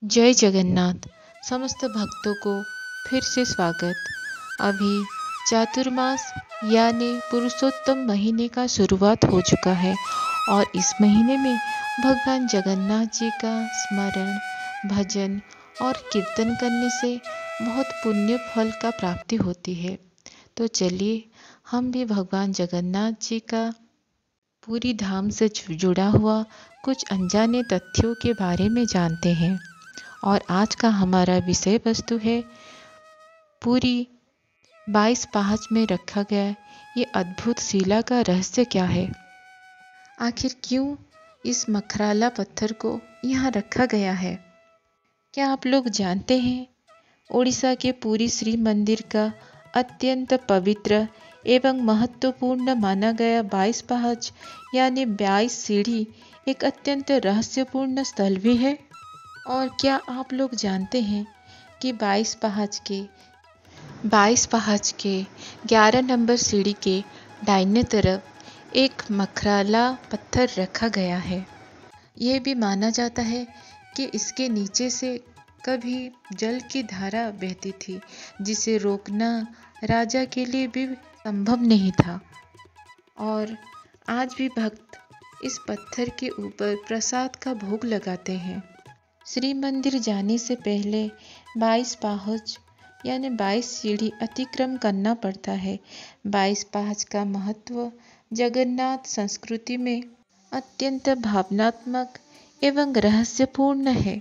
जय जगन्नाथ। समस्त भक्तों को फिर से स्वागत। अभी चातुर्मास यानी पुरुषोत्तम महीने का शुरुआत हो चुका है और इस महीने में भगवान जगन्नाथ जी का स्मरण, भजन और कीर्तन करने से बहुत पुण्य फल का प्राप्ति होती है। तो चलिए हम भी भगवान जगन्नाथ जी का पूरी धाम से जुड़ा हुआ कुछ अनजाने तथ्यों के बारे में जानते हैं। और आज का हमारा विषय वस्तु है पूरी 22 पहाड़ में रखा गया ये अद्भुत शिला का रहस्य क्या है। आखिर क्यों इस मखराला पत्थर को यहाँ रखा गया है? क्या आप लोग जानते हैं उड़ीसा के पुरी श्री मंदिर का अत्यंत पवित्र एवं महत्वपूर्ण माना गया 22 पहाड़ यानी 22 सीढ़ी एक अत्यंत रहस्यपूर्ण स्थल भी है। और क्या आप लोग जानते हैं कि 22 पहाड़ के 11 नंबर सीढ़ी के दाहिने तरफ एक मखराला पत्थर रखा गया है। यह भी माना जाता है कि इसके नीचे से कभी जल की धारा बहती थी, जिसे रोकना राजा के लिए भी संभव नहीं था। और आज भी भक्त इस पत्थर के ऊपर प्रसाद का भोग लगाते हैं। श्री मंदिर जाने से पहले 22 पहाड़ यानी 22 सीढ़ी अतिक्रम करना पड़ता है। 22 पहाड़ का महत्व जगन्नाथ संस्कृति में अत्यंत भावनात्मक एवं रहस्यपूर्ण है।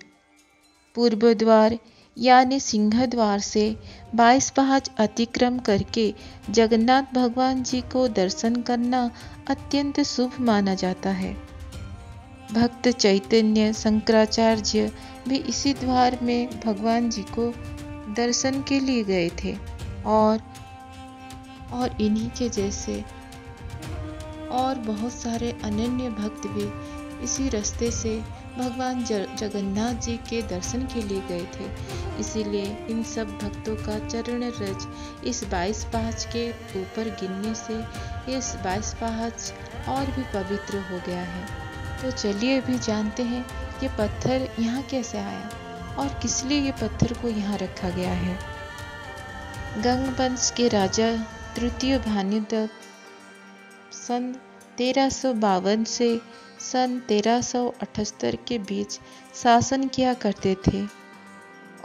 पूर्व द्वार यानी सिंह द्वार से 22 पहाड़ अतिक्रम करके जगन्नाथ भगवान जी को दर्शन करना अत्यंत शुभ माना जाता है। भक्त चैतन्य शंकराचार्य भी इसी द्वार में भगवान जी को दर्शन के लिए गए थे और इन्हीं के जैसे और बहुत सारे अनन्य भक्त भी इसी रास्ते से भगवान जगन्नाथ जी के दर्शन के लिए गए थे। इसीलिए इन सब भक्तों का चरण रज इस 22 पहाड़ के ऊपर गिरने से इस 22 पहाड़ और भी पवित्र हो गया है। तो चलिए अभी जानते हैं ये पत्थर यहाँ कैसे आया और किस लिए ये पत्थर को यहाँ रखा गया है। गंग वंश के राजा तृतीय भानुदेव सन 1352 से सन 1378 के बीच शासन किया करते थे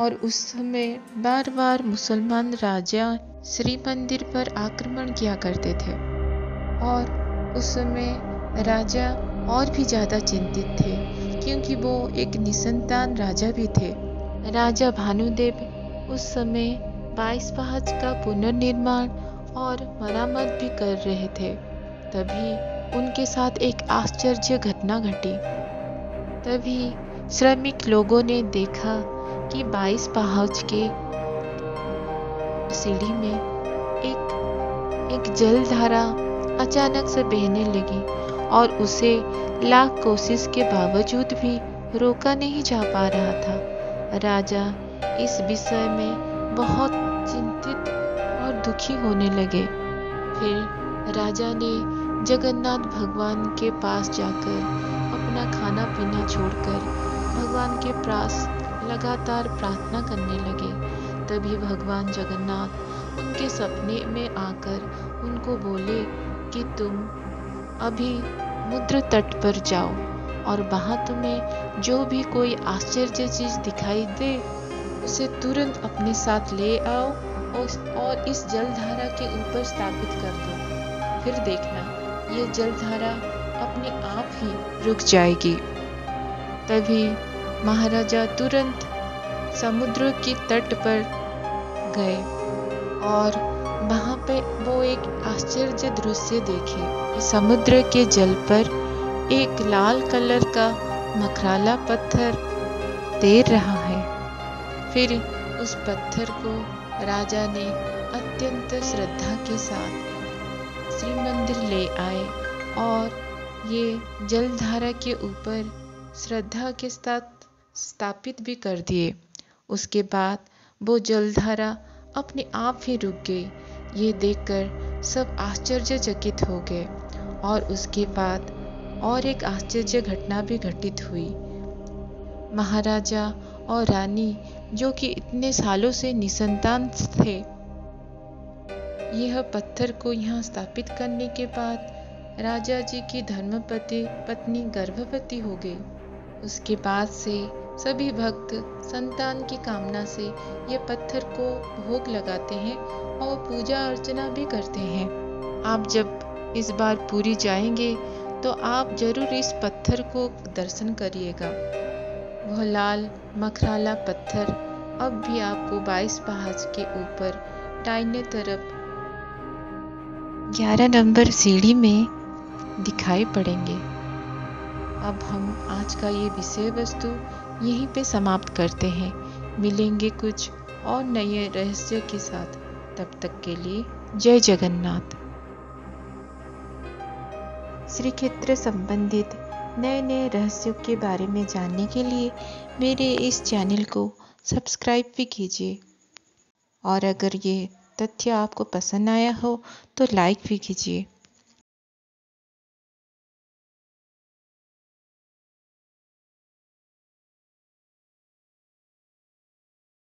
और उस समय बार बार मुसलमान राजा श्री मंदिर पर आक्रमण किया करते थे और उस समय राजा और भी ज़्यादा चिंतित थे क्योंकि वो एक निसंतान राजा भी थे। राजा भानुदेव उस समय 22 पहाड़ का पुनर्निर्माण और मरम्मत भी कर रहे थे। तभी उनके साथ एक आश्चर्य घटना घटी। तभी श्रमिक लोगों ने देखा कि 22 पहाड़ के सीढ़ी में एक जलधारा अचानक से बहने लगी और उसे लाख कोशिश के बावजूद भी रोका नहीं जा पा रहा था। राजा इस विषय में बहुत चिंतित और दुखी होने लगे। फिर राजा ने जगन्नाथ भगवान के पास जाकर अपना खाना पीना छोड़कर भगवान के पास लगातार प्रार्थना करने लगे। तभी भगवान जगन्नाथ उनके सपने में आकर उनको बोले कि तुम अभी समुद्र तट पर जाओ और वहां तुम्हें जो भी कोई आश्चर्य चीज दिखाई दे उसे तुरंत अपने साथ ले आओ और इस जलधारा के ऊपर स्थापित कर दो। फिर देखना ये जलधारा अपने आप ही रुक जाएगी। तभी महाराजा तुरंत समुद्र के तट पर गए और वहां पे वो एक आश्चर्य दृश्य देखे। समुद्र के जल पर एक लाल कलर का मखराला पत्थर तैर रहा है। फिर उस पत्थर को राजा ने अत्यंत श्रद्धा के साथ श्री मंदिर ले आए और ये जलधारा के ऊपर श्रद्धा के साथ स्थापित भी कर दिए। उसके बाद वो जलधारा अपने आप ही रुक गई। ये देखकर सब आश्चर्यचकित हो गए और उसके बाद और एक आश्चर्य घटना भी घटित हुई। महाराजा और रानी जो कि इतने सालों से निसंतान थे। यह पत्थर को यहाँ स्थापित करने के बाद राजा जी की धर्मपति पत्नी गर्भवती हो गई। उसके बाद से सभी भक्त संतान की कामना से ये पत्थर को भोग लगाते हैं और पूजा अर्चना भी करते हैं। आप जब इस बार पुरी जाएंगे तो आप जरूर इस पत्थर को दर्शन करिएगा। वह लाल मखराला पत्थर अब भी आपको 22 पहाड़ के ऊपर दाहिने तरफ 11 नंबर सीढ़ी में दिखाई पड़ेंगे। अब हम आज का ये विषय वस्तु यहीं पे समाप्त करते हैं। मिलेंगे कुछ और नए रहस्य के साथ। तब तक के लिए जय जगन्नाथ। श्री क्षेत्र संबंधित नए नए रहस्यों के बारे में जानने के लिए मेरे इस चैनल को सब्सक्राइब भी कीजिए। और अगर ये तथ्य आपको पसंद आया हो तो लाइक भी कीजिए।